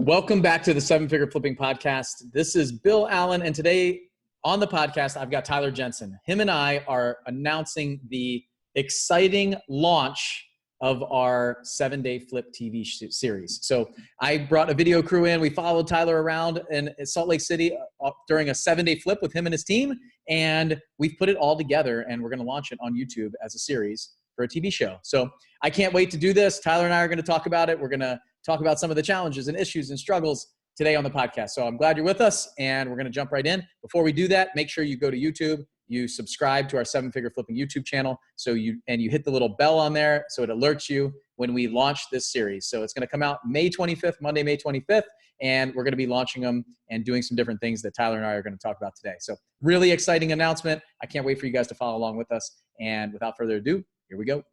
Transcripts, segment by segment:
Welcome back to the Seven Figure Flipping Podcast. This is Bill Allen, and today on the podcast, I've got Tyler Jensen. Him and I are announcing the exciting launch of our 7-Day Flip TV series. So I brought a video crew in. We followed Tyler around in Salt Lake City during a 7-day flip with him and his team, and we've put it all together, and we're going to launch it on YouTube as a series for a TV show. So I can't wait to do this. Tyler and I are going to talk about it. We're going to talk about some of the challenges and issues and struggles today on the podcast. So I'm glad you're with us, and we're going to jump right in. Before we do that, make sure you go to YouTube, you subscribe to our 7-Figure Flipping YouTube channel, you hit the little bell on there so it alerts you when we launch this series. So it's going to come out May 25th, Monday, May 25th, and we're going to be launching them and doing some different things that Tyler and I are going to talk about today. So really exciting announcement. I can't wait for you guys to follow along with us. And without further ado, here we go.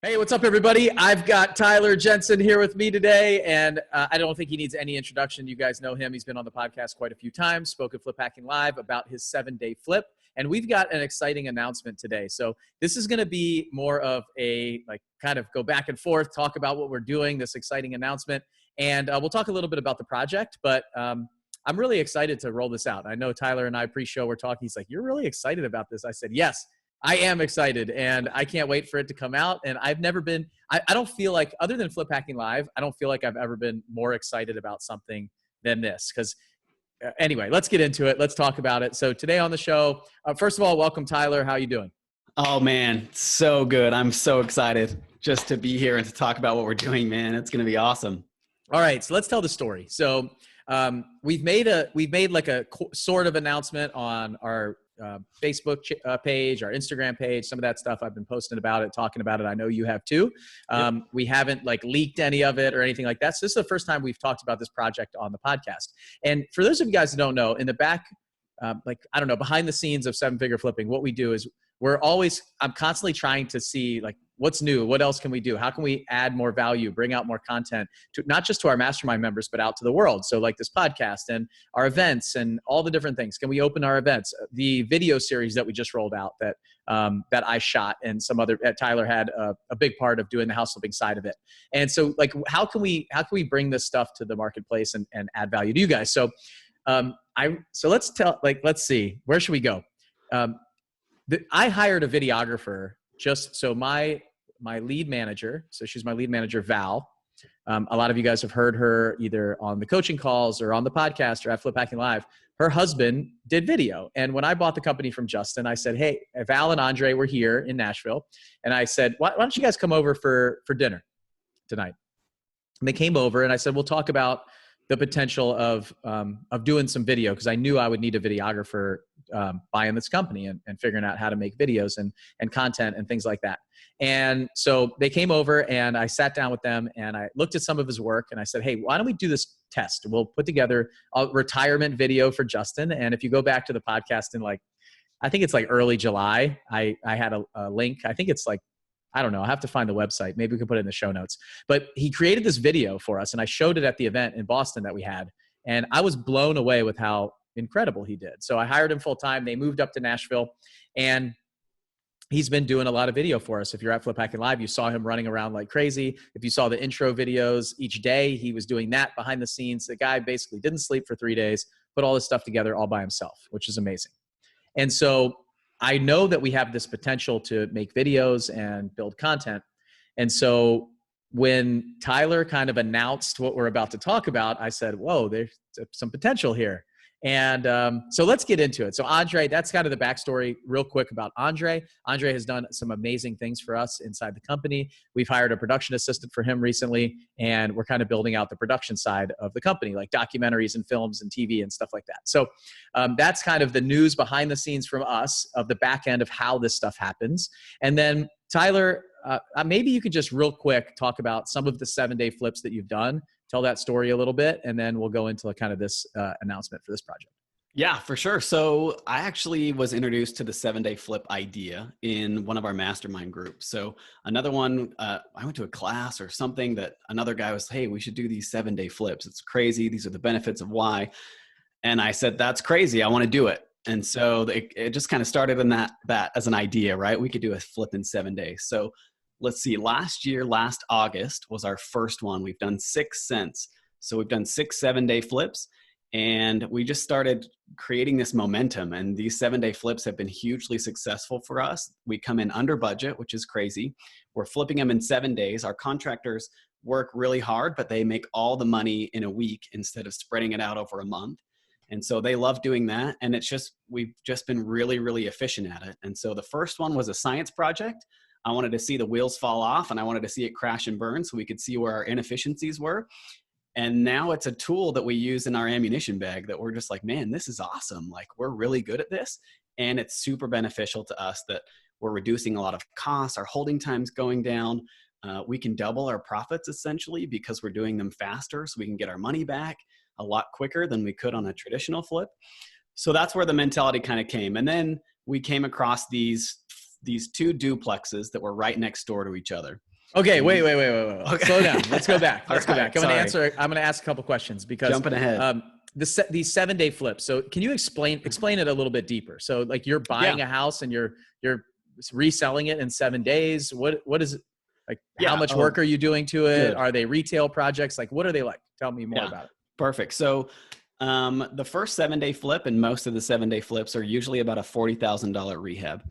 Hey, what's up, everybody? I've got Tyler Jensen here with me today, and I don't think he needs any introduction. You guys know him. He's been on the podcast quite a few times, spoke at Flip Hacking Live about his 7-day flip, and we've got an exciting announcement today. So this is going to be more of a kind of go back and forth, talk about what we're doing, this exciting announcement, and we'll talk a little bit about the project, but I'm really excited to roll this out. I know Tyler and I pre-show were talking. He's like, "You're really excited about this?" I said, "Yes. I am excited, and I can't wait for it to come out." And I've never been, I don't feel like, other than Flip Hacking Live, I don't feel like I've ever been more excited about something than this. Because anyway, let's get into it. Let's talk about it. So today on the show, first of all, welcome, Tyler. How you doing? Oh, man, so good. I'm so excited just to be here and to talk about what we're doing, man. It's going to be awesome. All right, so let's tell the story. So we've made like a sort of announcement on our Facebook page, our Instagram page, some of that stuff. I've been posting about it, talking about it. I know you have too. Yep. We haven't leaked any of it or anything like that. So this is the first time we've talked about this project on the podcast. And for those of you guys who don't know, in the back, behind the scenes of 7-Figure Flipping, what we do is I'm constantly trying to see what's new, what else can we do? How can we add more value, bring out more content to not just to our mastermind members, but out to the world. So like this podcast and our events and all the different things. Can we open our events? The video series that we just rolled out that I shot, and some other, Tyler had a big part of doing the house flipping side of it. And so how can we bring this stuff to the marketplace and add value to you guys? So let's see, where should we go? I hired a videographer just so my lead manager, so she's my lead manager, Val. A lot of you guys have heard her either on the coaching calls or on the podcast or at Flip Hacking Live. Her husband did video. And when I bought the company from Justin, I said, "Hey, Val and Andre were here in Nashville." And I said, why don't you guys come over for dinner tonight? And they came over, and I said, "We'll talk about the potential of doing some video," because I knew I would need a videographer buying this company and figuring out how to make videos and content and things like that. And so they came over, and I sat down with them, and I looked at some of his work, and I said, "Hey, why don't we do this test? We'll put together a retirement video for Justin." And if you go back to the podcast in I think it's early July, I had a link. I think it's I don't know. I have to find the website. Maybe we can put it in the show notes. But he created this video for us, and I showed it at the event in Boston that we had. And I was blown away with how incredible he did. So I hired him full time. They moved up to Nashville, and he's been doing a lot of video for us. If you're at Flip Hacking Live, you saw him running around like crazy. If you saw the intro videos each day, he was doing that behind the scenes. The guy basically didn't sleep for 3 days, put all this stuff together all by himself, which is amazing. And so I know that we have this potential to make videos and build content. And so when Tyler kind of announced what we're about to talk about, I said, "Whoa, there's some potential here." And so let's get into it. So Andre, that's kind of the backstory real quick about Andre. Andre has done some amazing things for us inside the company. We've hired a production assistant for him recently, and we're kind of building out the production side of the company, like documentaries and films and TV and stuff like that. So that's kind of the news behind the scenes from us of the back end of how this stuff happens. And then Tyler, maybe you could just real quick talk about some of the 7-day flips that you've done. Tell that story a little bit, and then we'll go into kind of this announcement for this project. Yeah, for sure. So I actually was introduced to the 7-day flip idea in one of our mastermind groups. So another one, I went to a class or something that another guy was, hey, we should do these 7-day flips. It's crazy. These are the benefits of why. And I said, that's crazy. I want to do it. And so it just kind of started in that as an idea, right? We could do a flip in 7 days. So let's see, last August was our first one. We've done 6 since. So we've done 6 7-day flips, and we just started creating this momentum. And these 7-day flips have been hugely successful for us. We come in under budget, which is crazy. We're flipping them in 7 days. Our contractors work really hard, but they make all the money in a week instead of spreading it out over a month. And so they love doing that. And we've just been really, really efficient at it. And so the first one was a science project. I wanted to see the wheels fall off, and I wanted to see it crash and burn so we could see where our inefficiencies were. And now it's a tool that we use in our ammunition bag that we're just like, man, this is awesome. Like, we're really good at this. And it's super beneficial to us that we're reducing a lot of costs. Our holding time's going down. We can double our profits essentially because we're doing them faster, so we can get our money back a lot quicker than we could on a traditional flip. So that's where the mentality kind of came. And then we came across these 2 duplexes that were right next door to each other. Okay, wait. Okay. Slow down. Let's go back. I'm Sorry. going to ask a couple questions because Jumping ahead. These 7-day flips. So can you explain it a little bit deeper? So like you're buying a house and you're reselling it in 7 days. What is it? Like, how much work are you doing to it? Good. Are they retail projects? Like, what are they like? Tell me more about it. Perfect. So the first 7-day flip and most of the 7-day flips are usually about a $40,000 rehab.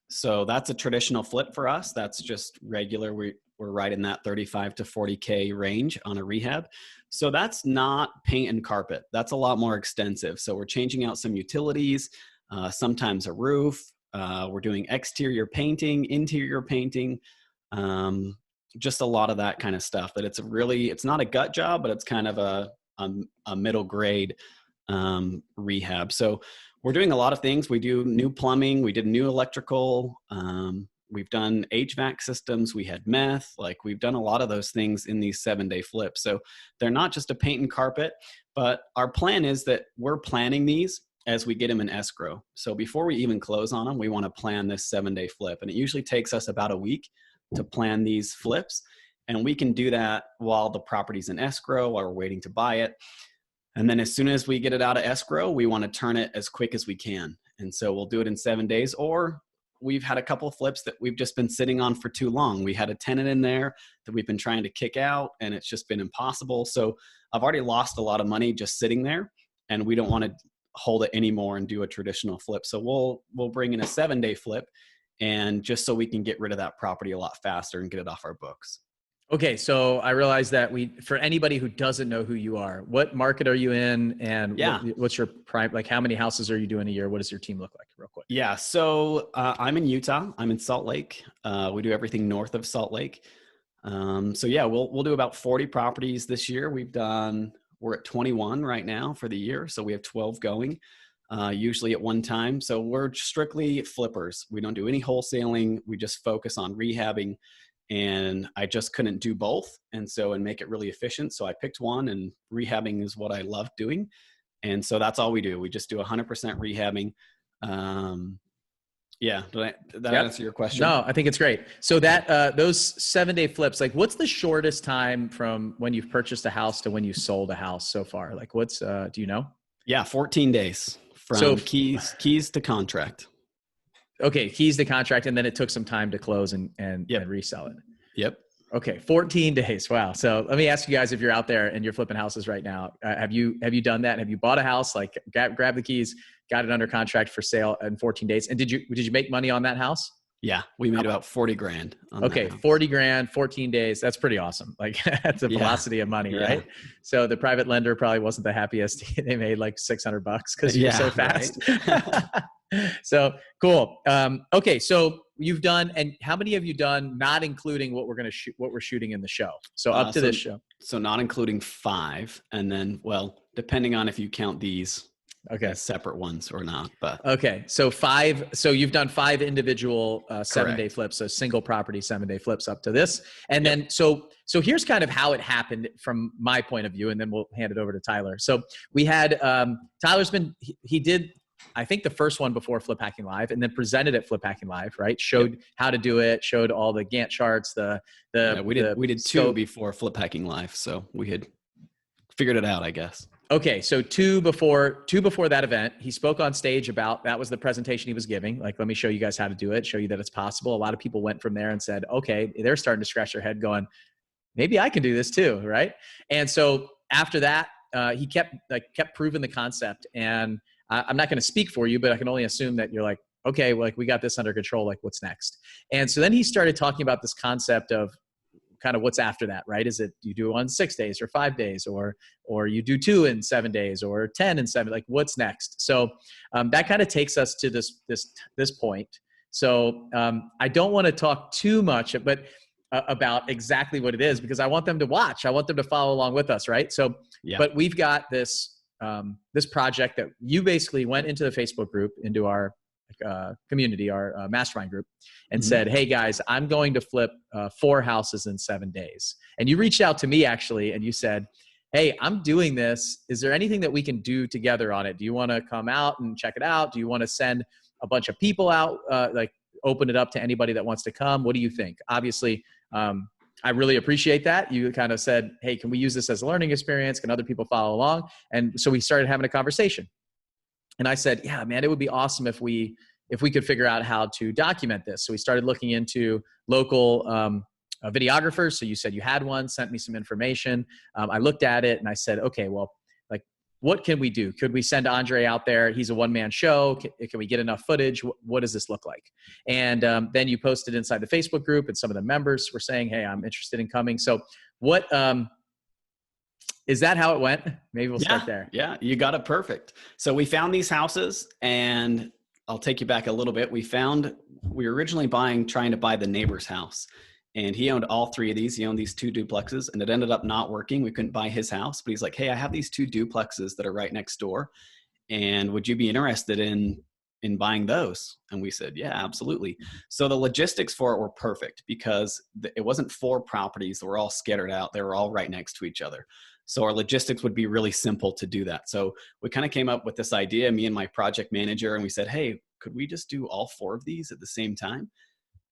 So that's a traditional flip for us. That's just regular. We're right in that 35 to 40K range on a rehab. So that's not paint and carpet. That's a lot more extensive. So we're changing out some utilities, sometimes a roof. We're doing exterior painting, interior painting, just a lot of that kind of stuff. That it's not a gut job, but it's kind of a middle grade rehab. So we're doing a lot of things. We do new plumbing. We did new electrical. We've done HVAC systems. We had meth. Like, we've done a lot of those things in these 7-day flips. So they're not just a paint and carpet, but our plan is that we're planning these as we get them in escrow. So before we even close on them, we want to plan this 7-day flip. And it usually takes us about a week to plan these flips. And we can do that while the property's in escrow, while we're waiting to buy it. And then as soon as we get it out of escrow, we want to turn it as quick as we can. And so we'll do it in 7 days, or we've had a couple of flips that we've just been sitting on for too long. We had a tenant in there that we've been trying to kick out, and it's just been impossible. So I've already lost a lot of money just sitting there, and we don't want to hold it anymore and do a traditional flip. So we'll bring in a 7-day flip, and just so we can get rid of that property a lot faster and get it off our books. Okay, so I realize that for anybody who doesn't know who you are, what market are you in, and what's your prime? Like, how many houses are you doing a year? What does your team look like, real quick? Yeah, so I'm in Utah. I'm in Salt Lake. We do everything north of Salt Lake. So yeah, we'll do about 40 properties this year. We're at 21 right now for the year, so we have 12 going, usually at one time. So we're strictly flippers. We don't do any wholesaling. We just focus on rehabbing. And I just couldn't do both, and make it really efficient. So I picked one, and rehabbing is what I love doing. And so that's all we do. We just do 100% rehabbing. Did that answer your question? No, I think it's great. So that those 7-day flips, like, what's the shortest time from when you've purchased a house to when you sold a house so far? Like, what's do you know? Yeah, 14 days from keys to contract. Okay, keys to contract, and then it took some time to close and resell it. Yep. Okay, 14 days. Wow. So let me ask you guys, if you're out there and you're flipping houses right now, have you done that? Have you bought a house, like grab the keys, got it under contract for sale in 14 days? And did you make money on that house? Yeah, we made about 40 grand. Okay, 40 grand, 14 days. That's pretty awesome. Like, that's a velocity of money, right? So the private lender probably wasn't the happiest. They made like $600 because you're so fast. Right? So cool. Okay, so you've done, and how many have you done, not including what we're shooting in the show? So up to this show. So not including 5, and then, well, depending on if you count these Okay. as separate ones or not, but Okay. So you've done 5 individual 7-day correct. flips, so single property 7-day flips up to this. And Yep. then, so here's kind of how it happened from my point of view, and then we'll hand it over to Tyler. So we had, Tyler's been, he did, I think the first one before Flip Hacking Live, and then presented at Flip Hacking Live, right? Showed Yep. how to do it, showed all the Gantt charts, Yeah, we did 2 scope. before Flip Hacking Live, so we had figured it out, I guess. Okay, so two before that event, he spoke on stage about, that was the presentation he was giving. Like, let me show you guys how to do it, show you that it's possible. A lot of people went from there and said, okay, they're starting to scratch their head going, maybe I can do this too, right? And so after that, he kept proving the concept. And I'm not going to speak for you, but I can only assume that you're like, okay, well, like we got this under control. Like, what's next? And so then he started talking about this concept of kind of what's after that, right? Is it you do it on 6 days or 5 days, or you do 2 in 7 days, or 10 in 7? Like, what's next? So that kind of takes us to this point. So I don't want to talk too much, but about exactly what it is, because I want them to watch. I want them to follow along with us, right? So, Yeah. but we've got this this project that you basically went into the Facebook group, into our community, our mastermind group, and said, hey guys, I'm going to flip 4 houses in 7 days. And you reached out to me actually, and you said, hey, I'm doing this. Is there anything that we can do together on it? Do you want to come out and check it out? Do you want to send a bunch of people out, like open it up to anybody that wants to come? What do you think? Obviously, I really appreciate that. You kind of said, hey, can we use this as a learning experience? Can other people follow along? And so we started having a conversation. And I said, yeah, man, it would be awesome if we could figure out how to document this. So we started looking into local videographers. So you said you had one, sent me some information. I looked at it and I said, okay, well, like, what can we do? Could we send Andre out there? He's a one-man show. Can we get enough footage? What does this look like? And then you posted inside the Facebook group, and some of the members were saying, hey, I'm interested in coming. So what, is that how it went? Maybe we'll start there. Yeah, you got it perfect. So we found these houses, and I'll take you back a little bit. We were originally trying to buy the neighbor's house, and he owned all 3 of these. He owned these 2 duplexes, and it ended up not working. We couldn't buy his house, but he's like, hey, I have these 2 duplexes that are right next door, and would you be interested in buying those? And we said, yeah, absolutely. So the logistics for it were perfect, because it wasn't 4 properties that were all scattered out. They were all right next to each other. So our logistics would be really simple to do that. So we kind of came up with this idea, me and my project manager, and we said, hey, could we just do all 4 of these at the same time?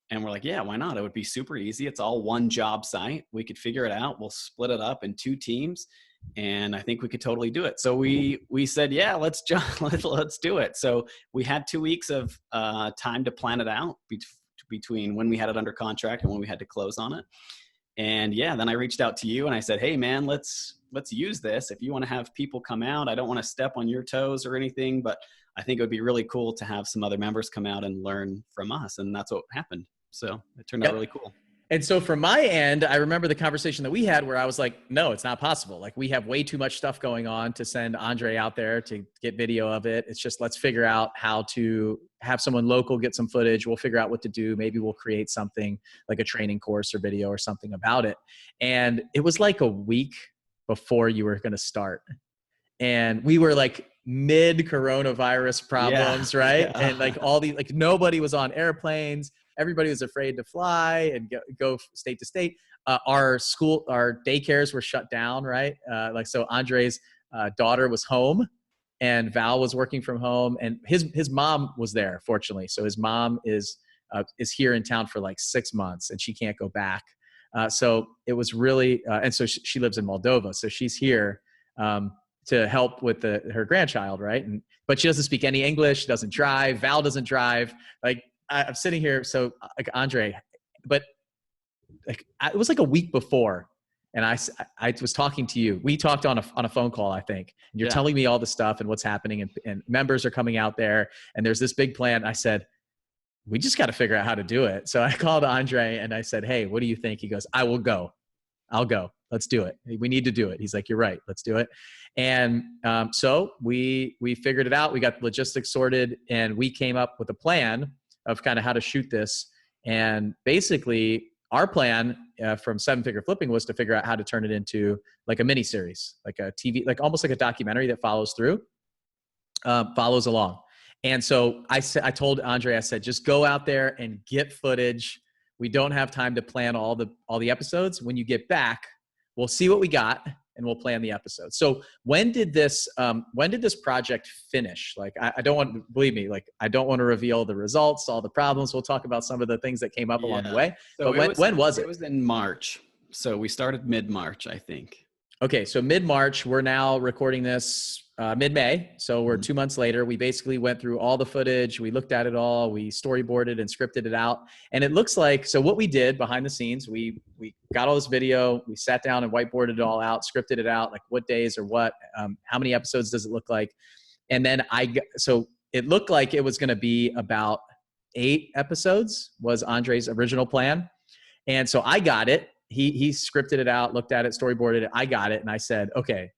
And we're like, yeah, why not? It would be super easy. It's all one job site. We could figure it out. We'll split it up in 2 teams, and I think we could totally do it. So we said, yeah, let's do it. So we had 2 weeks of time to plan it out between when we had it under contract and when we had to close on it. And yeah, then I reached out to you and I said, hey man, let's use this. If you want to have people come out, I don't want to step on your toes or anything, but I think it would be really cool to have some other members come out and learn from us. And that's what happened. So it turned out really cool. And so from my end, I remember the conversation that we had where I was like, no, it's not possible. Like, we have way too much stuff going on to send Andre out there to get video of it. It's just, let's figure out how to have someone local get some footage. We'll figure out what to do. Maybe we'll create something like a training course or video or something about it. And it was like a week before you were going to start. And we were like mid coronavirus problems, right? Yeah. And like all these, like nobody was on airplanes. Everybody was afraid to fly and go state to state. Our daycares were shut down, right? Like, so Andre's daughter was home, and Val was working from home, and his mom was there, fortunately. So his mom is here in town for like 6 months, and she can't go back. So it was really, and so she lives in Moldova, so she's here to help with her grandchild, right? But she doesn't speak any English, doesn't drive. Val doesn't drive. Like, I'm sitting here, so like Andre, but like it was like a week before, and I was talking to you. We talked on a phone call, I think, and you're telling me all the stuff and what's happening, and members are coming out there, and there's this big plan. I said, we just got to figure out how to do it. So I called Andre and I said, hey, what do you think? He goes, I will go. I'll go. Let's do it. We need to do it. He's like, you're right. Let's do it. And so we figured it out. We got the logistics sorted, and we came up with a plan of kind of how to shoot this. And basically our plan from 7-Figure Flipping was to figure out how to turn it into like a mini series, like a TV, like almost like a documentary that follows through. follows along. And so I told Andre, I said, just go out there and get footage. We don't have time to plan all the episodes. When you get back, we'll see what we got and we'll plan the episode. So when did this project finish? Like, I don't want, believe me, like, I don't want to reveal the results, all the problems. We'll talk about some of the things that came up along the way. So but when was it? It was in March. So we started mid-March, I think. Okay, so mid-March, we're now recording this mid-May. So we're 2 months later. We basically went through all the footage. We looked at it all. We storyboarded and scripted it out. And it looks like, so what we did behind the scenes, we got all this video. We sat down and whiteboarded it all out, scripted it out, like what days or what, how many episodes does it look like? And then so it looked like it was going to be about 8 episodes was Andre's original plan. And so I got it. He scripted it out, looked at it, storyboarded it. I got it. And I said, okay,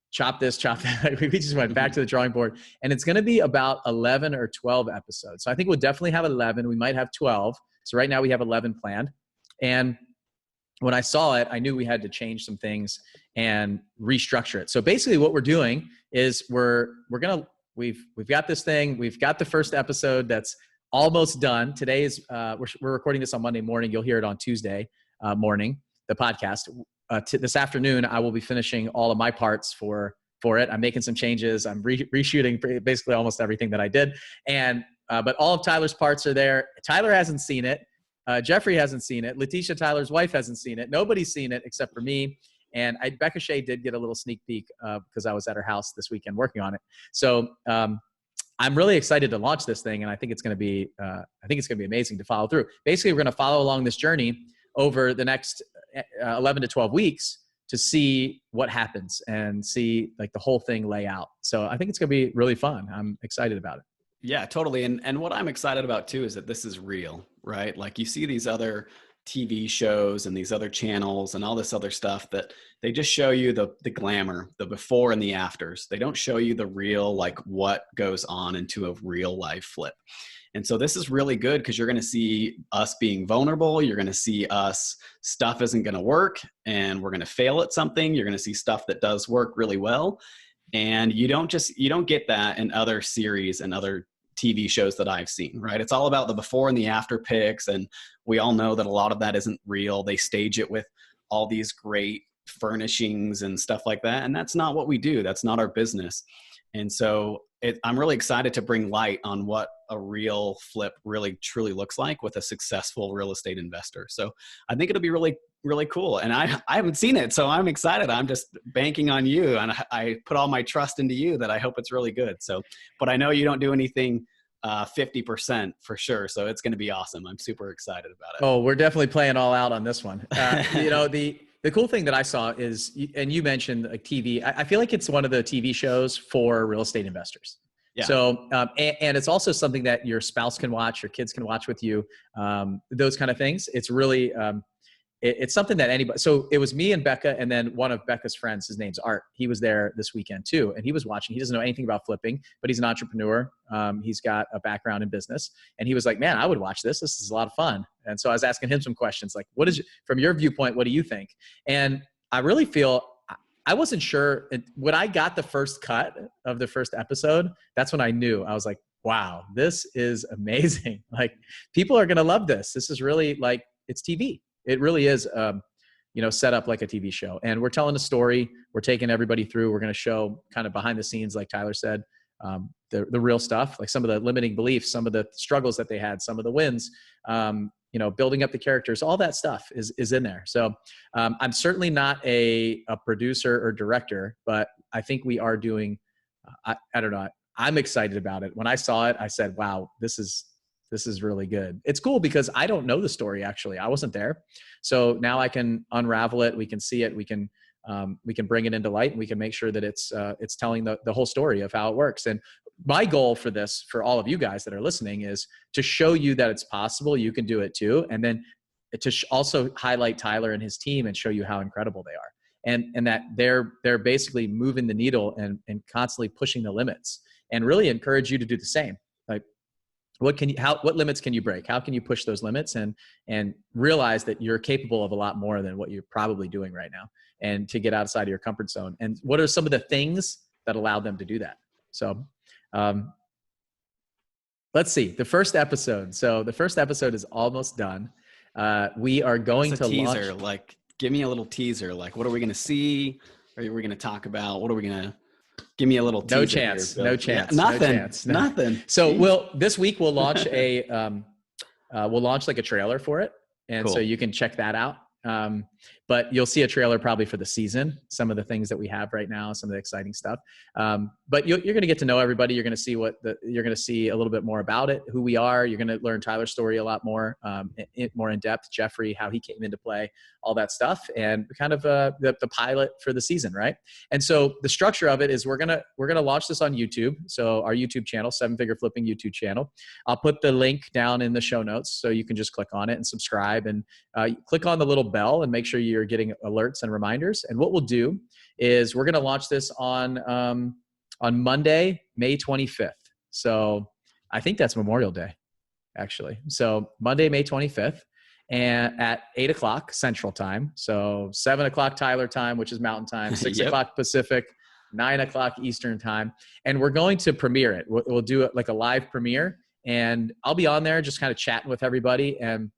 chop this, chop that. We just went back to the drawing board. And it's going to be about 11 or 12 episodes. So I think we'll definitely have 11. We might have 12. So right now we have 11 planned. And when I saw it, I knew we had to change some things and restructure it. So basically what we're doing is we've got this thing. We've got the first episode that's almost done. Today is, we're recording this on Monday morning. You'll hear it on Tuesday morning, the podcast. This afternoon, I will be finishing all of my parts for it. I'm making some changes. I'm reshooting basically almost everything that I did. And, but all of Tyler's parts are there. Tyler hasn't seen it. Jeffrey hasn't seen it. Letitia, Tyler's wife, hasn't seen it. Nobody's seen it except for me. And Becca Shea did get a little sneak peek because I was at her house this weekend working on it. So I'm really excited to launch this thing. And I think it's going to be, amazing to follow through. Basically, we're going to follow along this journey over the next 11 to 12 weeks to see what happens and see like the whole thing lay out. So I think it's going to be really fun. I'm excited about it. Yeah, totally. And what I'm excited about too is that this is real, right? Like you see these other TV shows and these other channels and all this other stuff that they just show you the glamour, the before and the afters. They don't show you the real, like what goes on into a real life flip. And so this is really good because you're going to see us being vulnerable. You're going to see us, stuff isn't going to work and we're going to fail at something. You're going to see stuff that does work really well. And you don't get that in other series and other TV shows that I've seen, right? It's all about the before and the after pics. And we all know that a lot of that isn't real. They stage it with all these great furnishings and stuff like that. And that's not what we do. That's not our business. And so I'm really excited to bring light on what a real flip really truly looks like with a successful real estate investor. So I think it'll be really, really cool. And I haven't seen it, so I'm excited. I'm just banking on you. And I put all my trust into you that I hope it's really good. So, but I know you don't do anything 50% for sure. So it's going to be awesome. I'm super excited about it. Oh, we're definitely playing all out on this one. The cool thing that I saw is, and you mentioned like TV, I feel like it's one of the TV shows for real estate investors. Yeah. So, and it's also something that your spouse can watch, your kids can watch with you, those kind of things. It's really, it's something that anybody, so it was me and Becca and then one of Becca's friends, his name's Art. He was there this weekend too. And he was watching, he doesn't know anything about flipping, but he's an entrepreneur. He's got a background in business and he was like, man, I would watch this. This is a lot of fun. And so I was asking him some questions like, from your viewpoint, what do you think? And I really feel, I wasn't sure when I got the first cut of the first episode, that's when I knew. I was like, wow, this is amazing. Like people are going to love this. This is really like, it's TV. It really is, set up like a TV show. And we're telling a story. We're taking everybody through. We're going to show kind of behind the scenes, like Tyler said, the real stuff, like some of the limiting beliefs, some of the struggles that they had, some of the wins, building up the characters, all that stuff is in there. So I'm certainly not a producer or director, but I think we are doing, I don't know. I'm excited about it. When I saw it, I said, wow, this is really good. It's cool because I don't know the story. Actually, I wasn't there. So now I can unravel it. We can see it. We can bring it into light and we can make sure that it's telling the whole story of how it works. And my goal for this, for all of you guys that are listening, is to show you that it's possible. You can do it too. And then to also highlight Tyler and his team and show you how incredible they are. And that they're basically moving the needle and constantly pushing the limits and really encourage you to do the same. Like, what limits can you break? How can you push those limits and realize that you're capable of a lot more than what you're probably doing right now, and to get outside of your comfort zone? And what are some of the things that allow them to do that? So Um, let's see the first episode. So the first episode is almost done. We are going to teaser. launch. Like, give me a little teaser. Like, what are we going to see? Or are we going to talk about? What are we going to? Give me a little teaser. No chance. Here, no yeah, chance. nothing. No chance. No. Nothing. So this week we'll launch we'll launch like a trailer for it. And Cool. so you can check that out. But you'll see a trailer probably for the season, some of the things that we have right now, some of the exciting stuff. But you're going to get to know everybody. You're going to see you're going to see a little bit more about it, who we are. You're going to learn Tyler's story a lot more, more in depth, Jeffrey, how he came into play, all that stuff, and kind of the pilot for the season, right? And so the structure of it is we're gonna launch this on YouTube. So our YouTube channel, Seven Figure Flipping YouTube channel. I'll put the link down in the show notes, so you can just click on it and subscribe, and click on the little bell and make sure you're getting alerts and reminders. And what we'll do is we're gonna launch this on Monday, May 25th. So I think that's Memorial Day, actually. So Monday, May 25th. And at 8 o'clock Central Time. So 7 o'clock Tyler time, which is Mountain Time, 6 Yep. o'clock Pacific, 9 o'clock Eastern Time. And we're going to premiere it. We'll do it like a live premiere. And I'll be on there just kind of chatting with everybody. And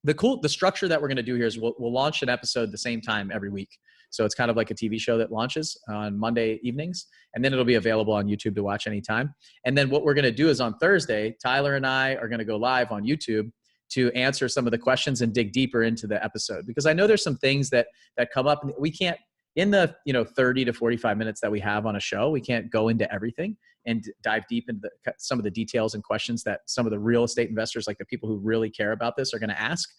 the structure that we're going to do here is we'll launch an episode the same time every week. So it's kind of like a TV show that launches on Monday evenings, and then it'll be available on YouTube to watch anytime. And then what we're going to do is on Thursday, Tyler and I are going to go live on YouTube to answer some of the questions and dig deeper into the episode, because I know there's some things that come up, and we can't, in the 30 to 45 minutes that we have on a show, we can't go into everything and dive deep into some of the details and questions that some of the real estate investors, like the people who really care about this, are going to ask.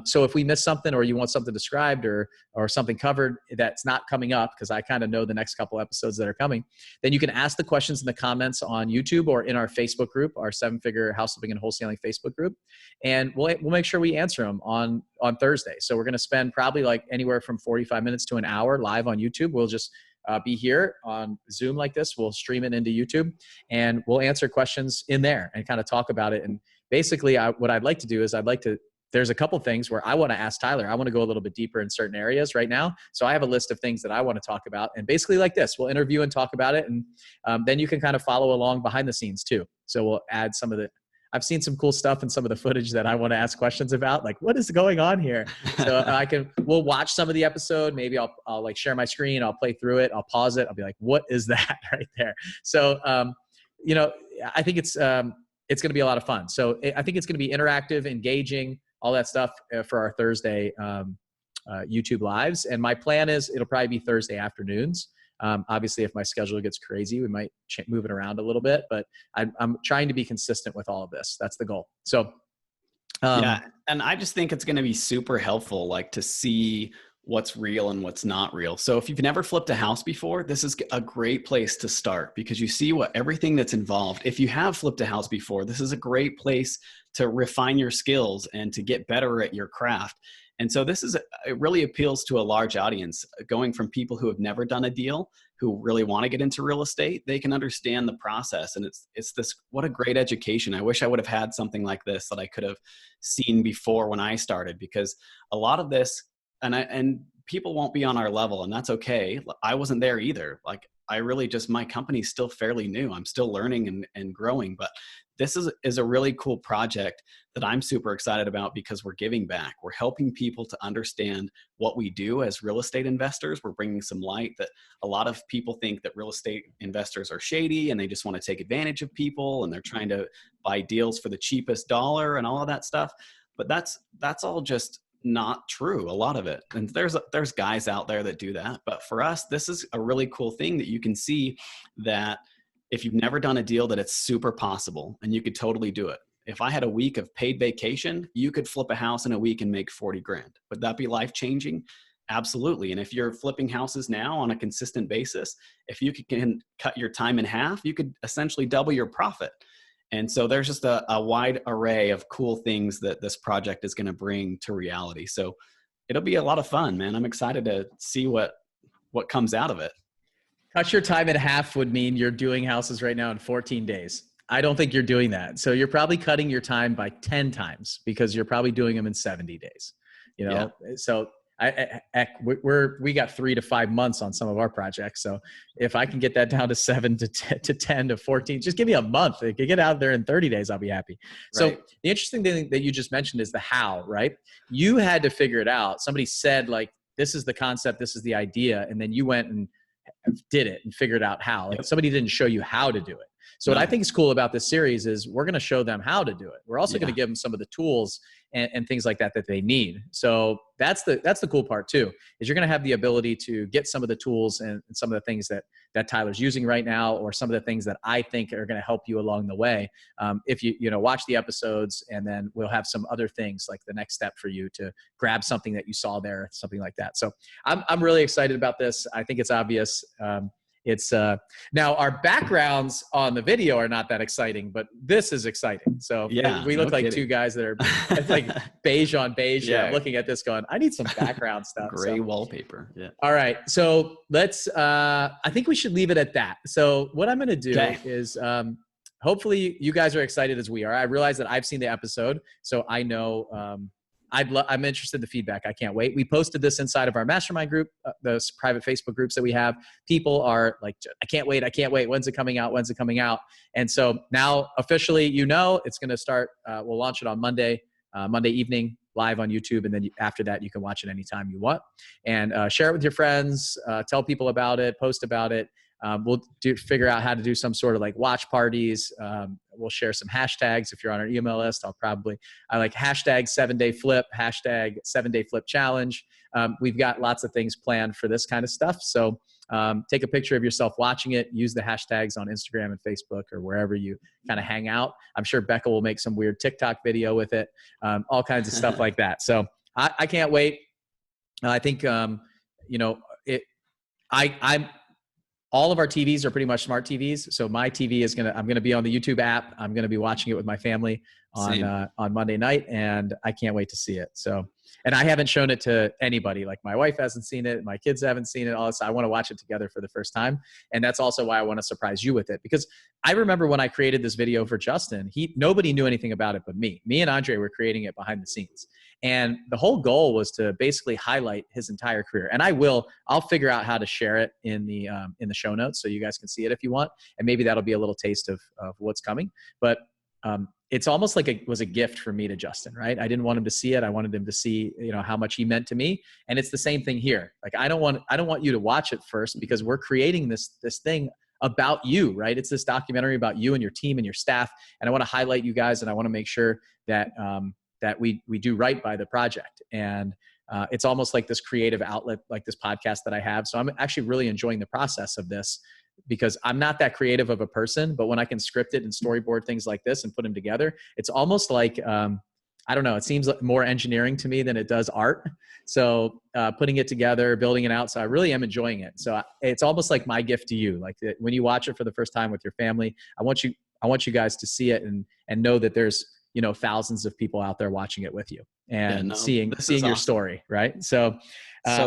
So if we miss something, or you want something described or something covered that's not coming up, because I kind of know the next couple episodes that are coming, then you can ask the questions in the comments on YouTube or in our Facebook group, our Seven Figure House Flipping and Wholesaling Facebook group, and we'll make sure we answer them on Thursday. So we're going to spend probably like anywhere from 45 minutes to an hour live on YouTube. We'll just be here on Zoom like this. We'll stream it into YouTube, and we'll answer questions in there and kind of talk about it. And basically what I'd like to do is there's a couple things where I want to ask Tyler. I want to go a little bit deeper in certain areas right now. So I have a list of things that I want to talk about, and basically like this, we'll interview and talk about it. And then you can kind of follow along behind the scenes too. So we'll add I've seen some cool stuff in some of the footage that I want to ask questions about, like what is going on here? So we'll watch some of the episode. Maybe I'll like share my screen. I'll play through it. I'll pause it. I'll be like, what is that right there? So, I think it's going to be a lot of fun. So I think it's going to be interactive, engaging, all that stuff for our Thursday YouTube lives. And my plan is it'll probably be Thursday afternoons. Obviously, if my schedule gets crazy, we might move it around a little bit, but I'm trying to be consistent with all of this. That's the goal. So, yeah. And I just think it's going to be super helpful, like to see what's real and what's not real. So if you've never flipped a house before, this is a great place to start, because you see everything that's involved. If you have flipped a house before, this is a great place to refine your skills and to get better at your craft. And so it really appeals to a large audience, going from people who have never done a deal, who really want to get into real estate. They can understand the process. And what a great education. I wish I would have had something like this that I could have seen before when I started, because a lot of this, and people won't be on our level, and that's okay. I wasn't there either. Like my company's still fairly new. I'm still learning and growing, but this is a really cool project that I'm super excited about, because we're giving back. We're helping people to understand what we do as real estate investors. We're bringing some light that a lot of people think that real estate investors are shady and they just want to take advantage of people, and they're trying to buy deals for the cheapest dollar and all of that stuff. But that's all just not true, a lot of it. And there's guys out there that do that. But for us, this is a really cool thing that you can see that if you've never done a deal, that it's super possible and you could totally do it. If I had a week of paid vacation, you could flip a house in a week and make 40 grand. Would that be life-changing? Absolutely. And if you're flipping houses now on a consistent basis, if you can cut your time in half, you could essentially double your profit. And so there's just a wide array of cool things that this project is going to bring to reality. So it'll be a lot of fun, man. I'm excited to see what comes out of it. Cut your time in half would mean you're doing houses right now in 14 days. I don't think you're doing that. So you're probably cutting your time by 10 times, because you're probably doing them in 70 days. Yeah. So we got 3 to 5 months on some of our projects. So if I can get that down to 7 to 10 to 14, just give me a month. If you get out there in 30 days, I'll be happy. So Right. the interesting thing that you just mentioned is the how, right? You had to figure it out. Somebody said like, this is the concept, this is the idea. And then you went and did it and figured out how. Like somebody didn't show you how to do it. So what I think is cool about this series is we're going to show them how to do it. We're also going to give them some of the tools and things like that they need. So that's the cool part too, is you're going to have the ability to get some of the tools and some of the things that Tyler's using right now, or some of the things that I think are going to help you along the way. If you watch the episodes, and then we'll have some other things like the next step for you to grab something that you saw there, something like that. So I'm really excited about this. I think it's obvious. It's now our backgrounds on the video are not that exciting, but this is exciting. So we look like two guys that are it's like beige on beige. Yeah. Looking at this going, I need some background stuff. Gray wallpaper. Yeah. All right. So let's, I think we should leave it at that. So what I'm going to do is hopefully you guys are excited as we are. I realize that I've seen the episode, so I know I'm interested in the feedback. I can't wait. We posted this inside of our mastermind group, those private Facebook groups that we have. People are like, I can't wait. I can't wait. When's it coming out? When's it coming out? And so now officially, it's going to start. We'll launch it on Monday evening, live on YouTube. And then after that, you can watch it anytime you want, and share it with your friends, tell people about it, post about it. We'll figure out how to do some sort of like watch parties. We'll share some hashtags. If you're on our email list, I like hashtag 7-day flip, hashtag 7-day flip challenge. We've got lots of things planned for this kind of stuff. So take a picture of yourself watching it, use the hashtags on Instagram and Facebook or wherever you kind of hang out. I'm sure Becca will make some weird TikTok video with it, all kinds of stuff like that. So I can't wait. I think, all of our TVs are pretty much smart TVs. So my TV I'm going to be on the YouTube app. I'm going to be watching it with my family on Monday night, and I can't wait to see it. So, and I haven't shown it to anybody. Like my wife hasn't seen it. My kids haven't seen it. All this. I want to watch it together for the first time. And that's also why I want to surprise you with it, because I remember when I created this video for Justin, nobody knew anything about it but me. Me and Andre were creating it behind the scenes. And the whole goal was to basically highlight his entire career. And I'll figure out how to share it in the show notes so you guys can see it if you want. And maybe that'll be a little taste of what's coming. But it's almost like it was a gift for me to Justin, right? I didn't want him to see it. I wanted him to see, how much he meant to me. And it's the same thing here. Like, I don't want you to watch it first, because we're creating this thing about you, right? It's this documentary about you and your team and your staff. And I want to highlight you guys, and I want to make sure that, that we do right by the project. And it's almost like this creative outlet, like this podcast that I have. So I'm actually really enjoying the process of this, because I'm not that creative of a person, but when I can script it and storyboard things like this and put them together, it's almost like, I don't know, it seems like more engineering to me than it does art. So putting it together, building it out. So I really am enjoying it. So it's almost like my gift to you. Like when you watch it for the first time with your family, I want you guys to see it and know that there's, thousands of people out there watching it with you and seeing your story. Right. So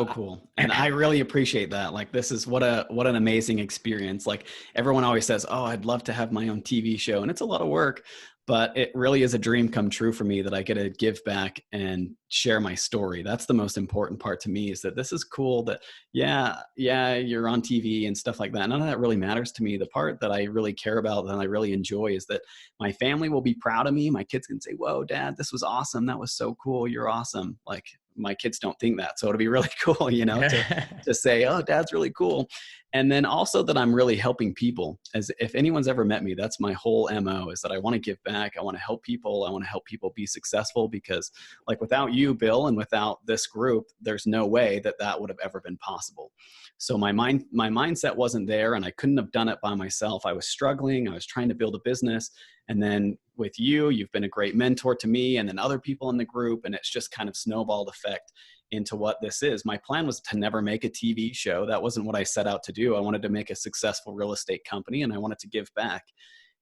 cool. And I really appreciate that. Like, this is what an amazing experience. Like, everyone always says, oh, I'd love to have my own TV show, and it's a lot of work, but it really is a dream come true for me that I get to give back and share my story. That's the most important part to me, is that this is cool that, yeah, you're on TV and stuff like that. None of that really matters to me. The part that I really care about and I really enjoy is that my family will be proud of me. My kids can say, whoa, Dad, this was awesome. That was so cool. You're awesome. Like, my kids don't think that. So it'll be really cool, to say, oh, Dad's really cool. And then also that I'm really helping people. As if anyone's ever met me, that's my whole MO, is that I want to give back. I want to help people. I want to help people be successful, because like, without you, Bill, and without this group, there's no way that would have ever been possible. So my mindset wasn't there, and I couldn't have done it by myself. I was struggling. I was trying to build a business. And then with you've been a great mentor to me, and then other people in the group, and it's just kind of snowballed effect into what this is. My plan was to never make a TV show. That wasn't what I set out to do. I wanted to make a successful real estate company, and I wanted to give back.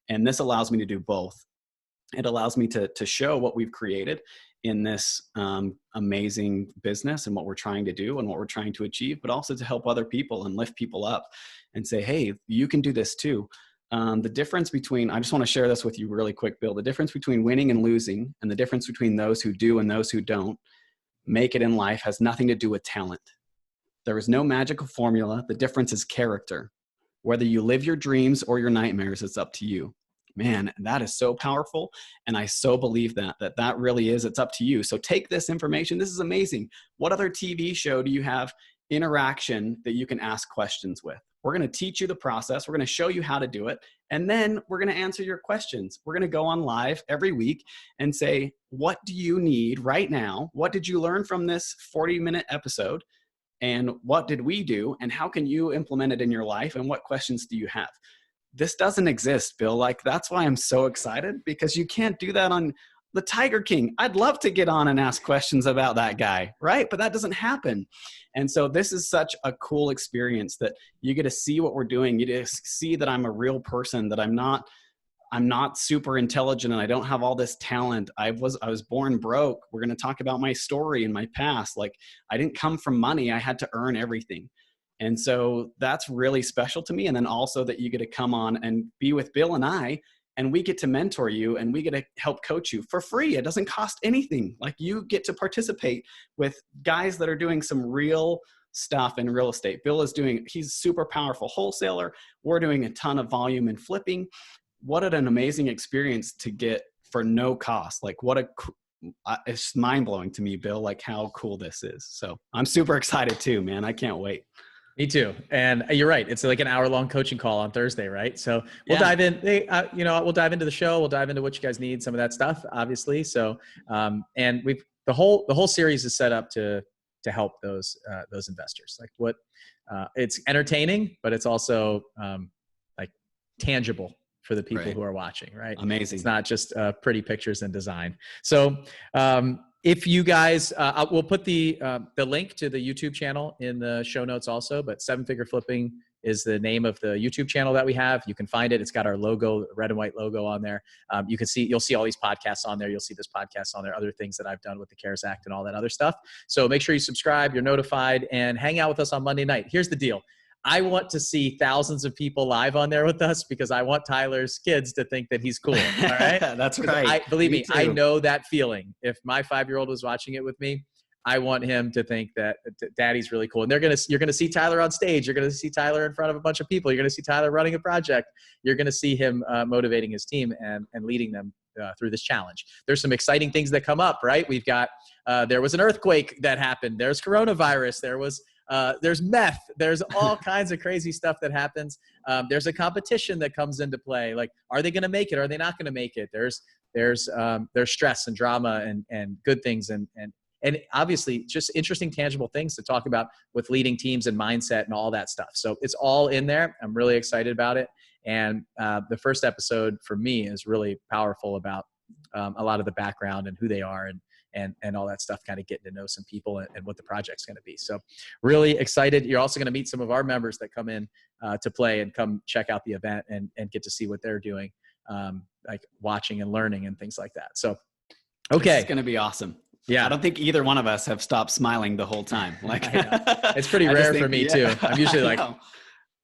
And this allows me to do both. It allows me to show what we've created in this amazing business and what we're trying to do and what we're trying to achieve, but also to help other people and lift people up and say, hey, you can do this too. The difference between, I just want to share this with you really quick, Bill, the difference between winning and losing, and the difference between those who do and those who don't. make it in life has nothing to do with talent. There is no magical formula. The difference is character. Whether you live your dreams or your nightmares, it's up to you. Man, that is so powerful. And I so believe that really is, it's up to you. So take this information. This is amazing. What other TV show do you have interaction that you can ask questions with? We're going to teach you the process. We're going to show you how to do it. And then we're going to answer your questions. We're going to go on live every week and say, what do you need right now? What did you learn from this 40-minute episode? And what did we do? And how can you implement it in your life? And what questions do you have? This doesn't exist, Bill. Like, that's why I'm so excited, because you can't do that on the Tiger King. I'd love to get on and ask questions about that guy, right? But that doesn't happen. And so this is such a cool experience that you get to see what we're doing. You get to see that I'm a real person, that I'm not super intelligent and I don't have all this talent. I was born broke. We're going to talk about my story and my past. Like, I didn't come from money. I had to earn everything. And so that's really special to me. And then also that you get to come on and be with Bill and I, and we get to mentor you and we get to help coach you for free. It doesn't cost anything. Like, you get to participate with guys that are doing some real stuff in real estate. Bill is he's super powerful wholesaler. We're doing a ton of volume in flipping. What an amazing experience to get for no cost. Like, it's mind blowing to me, Bill, like how cool this is. So I'm super excited too, man. I can't wait. Me too. And you're right. It's like an hour-long coaching call on Thursday, right? So we'll dive in. We'll dive into the show. We'll dive into what you guys need, some of that stuff, obviously. So, and the whole series is set up to help those investors. Like, it's entertaining, but it's also like tangible for the people who are watching, right? Amazing. It's not just pretty pictures and design. So, if you guys, we'll put the link to the YouTube channel in the show notes also, but 7-Figure Flipping is the name of the YouTube channel that we have. You can find it. It's got our logo, red and white logo on there. You'll see all these podcasts on there. You'll see this podcast on there, other things that I've done with the CARES Act and all that other stuff. So make sure you subscribe, you're notified, and hang out with us on Monday night. Here's the deal. I want to see thousands of people live on there with us, because I want Tyler's kids to think that he's cool. All right. That's right. Believe me, I know that feeling. If my 5-year-old was watching it with me, I want him to think that daddy's really cool. And you're going to see Tyler on stage. You're going to see Tyler in front of a bunch of people. You're going to see Tyler running a project. You're going to see him motivating his team and leading them through this challenge. There's some exciting things that come up, right? We've got, there was an earthquake that happened. There's coronavirus. There's meth. There's all kinds of crazy stuff that happens. There's a competition that comes into play. Like, are they going to make it? Are they not going to make it? There's stress and drama and good things and obviously just interesting, tangible things to talk about with leading teams and mindset and all that stuff. So it's all in there. I'm really excited about it. And the first episode for me is really powerful about a lot of the background and who they are and all that stuff, kind of getting to know some people and what the project's going to be. So really excited. You're also going to meet some of our members that come in to play and come check out the event and get to see what they're doing, like watching and learning and things like that. So, okay. It's going to be awesome. Yeah. I don't think either one of us have stopped smiling the whole time. Like, it's pretty rare for me too. I'm usually like,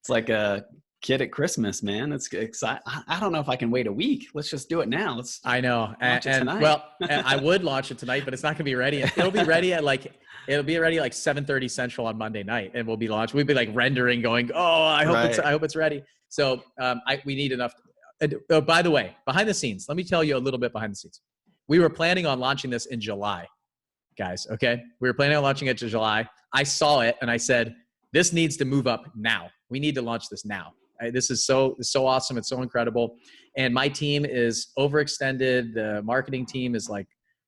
it's like a kid at Christmas, man. It's exciting. I don't know if I can wait a week. Let's just do it now. I know. Launch it tonight. Well, I would launch it tonight, but it's not going to be ready. It'll be ready at like 7:30 Central on Monday night, and we'll be launched. We'd be like rendering, going, "Oh, I hope it's ready." So we need enough. By the way, behind the scenes, let me tell you a little bit behind the scenes. We were planning on launching this in July, guys. Okay, we were planning on launching it in July. I saw it and I said, "This needs to move up now. We need to launch this now." This is so awesome. It's so incredible. And my team is overextended. The marketing team is like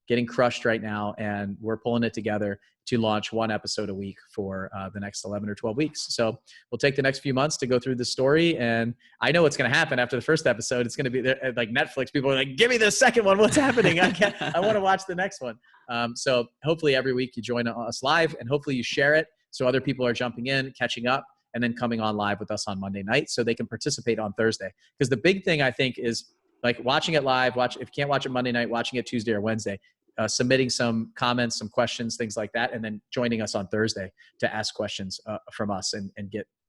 getting crushed right now. And we're pulling it together to launch one episode a week for the next 11 or 12 weeks. So we'll take the next few months to go through the story. And I know what's going to happen after the first episode. It's going to be like Netflix. People are like, give me the second one. What's happening? I want to watch the next one. So hopefully every week you join us live, and hopefully you share it so other people are jumping in, catching up, and then coming on live with us on Monday night so they can participate on Thursday. Because the big thing, I think, is like watching it live, if you can't watch it Monday night, watching it Tuesday or Wednesday, submitting some comments, some questions, things like that, and then joining us on Thursday to ask questions from us and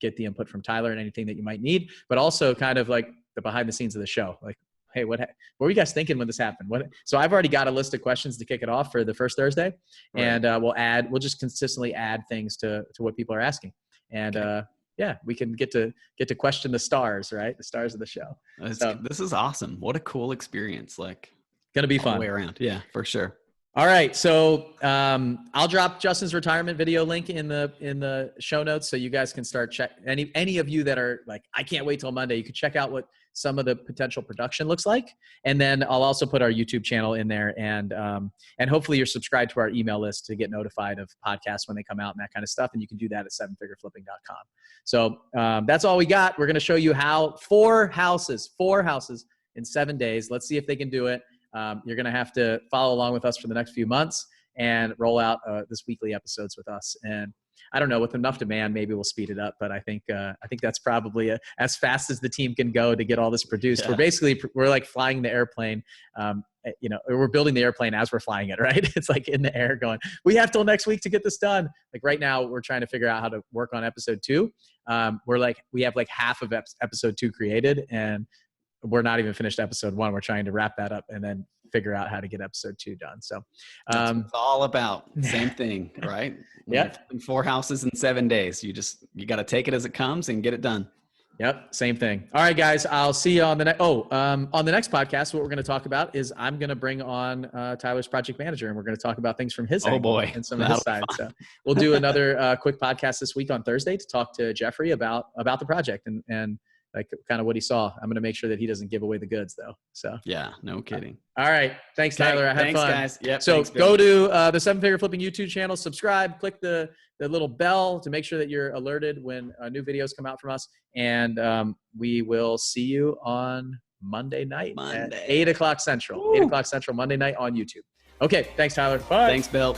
get the input from Tyler and anything that you might need, but also kind of like the behind the scenes of the show. Like, hey, what were you guys thinking when this happened? So I've already got a list of questions to kick it off for the first Thursday. Right. And we'll just consistently add things to what people are asking. And yeah, we can get to question the stars, right? The stars of the show. This is awesome. What a cool experience. Like, gonna be fun. All the way around. Yeah, for sure. All right, so I'll drop Justin's retirement video link in the show notes, so you guys can start check any of you that are like, I can't wait till Monday. You can check out what some of the potential production looks like, and then I'll also put our YouTube channel in there, and hopefully you're subscribed to our email list to get notified of podcasts when they come out and that kind of stuff. And you can do that at sevenfigureflipping.com. So that's all we got. We're going to show you how 4 houses in 7 days. Let's see if they can do it. You're going to have to follow along with us for the next few months and roll out this weekly episodes with us. And I don't know, with enough demand, maybe we'll speed it up. But I think that's probably as fast as the team can go to get all this produced. Yeah. We're like flying the airplane. We're building the airplane as we're flying it, right? It's like in the air going, we have till next week to get this done. Like right now, we're trying to figure out how to work on episode 2. We have like half of episode 2 created, and we're not even finished episode 1. We're trying to wrap that up and then figure out how to get episode 2 done. So that's what it's all about. Same thing, right? Yeah. 4 houses in 7 days. You got to take it as it comes and get it done. Yep. Same thing. All right, guys, I'll see you on the next, on the next podcast. What we're going to talk about is I'm going to bring on Tyler's project manager, and we're going to talk about things from his angle and some of his side. So we'll do another quick podcast this week on Thursday to talk to Jeffrey about the project and like kind of what he saw. I'm going to make sure that he doesn't give away the goods though. So yeah, no kidding. All right. Thanks, Tyler. I had fun. Guys. Yep, so go to the 7 Figure Flipping YouTube channel, subscribe, click the little bell to make sure that you're alerted when new videos come out from us. And we will see you on Monday night at 8 o'clock Central. Ooh. 8 o'clock Central, Monday night on YouTube. Okay. Thanks, Tyler. Bye. Thanks, Bill.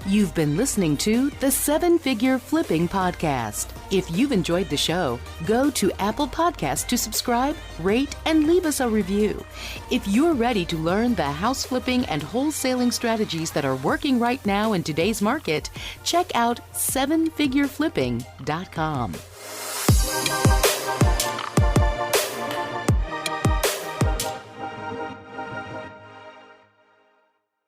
You've been listening to the 7 Figure Flipping Podcast. If you've enjoyed the show, go to Apple Podcasts to subscribe, rate, and leave us a review. If you're ready to learn the house flipping and wholesaling strategies that are working right now in today's market, check out 7figureflipping.com.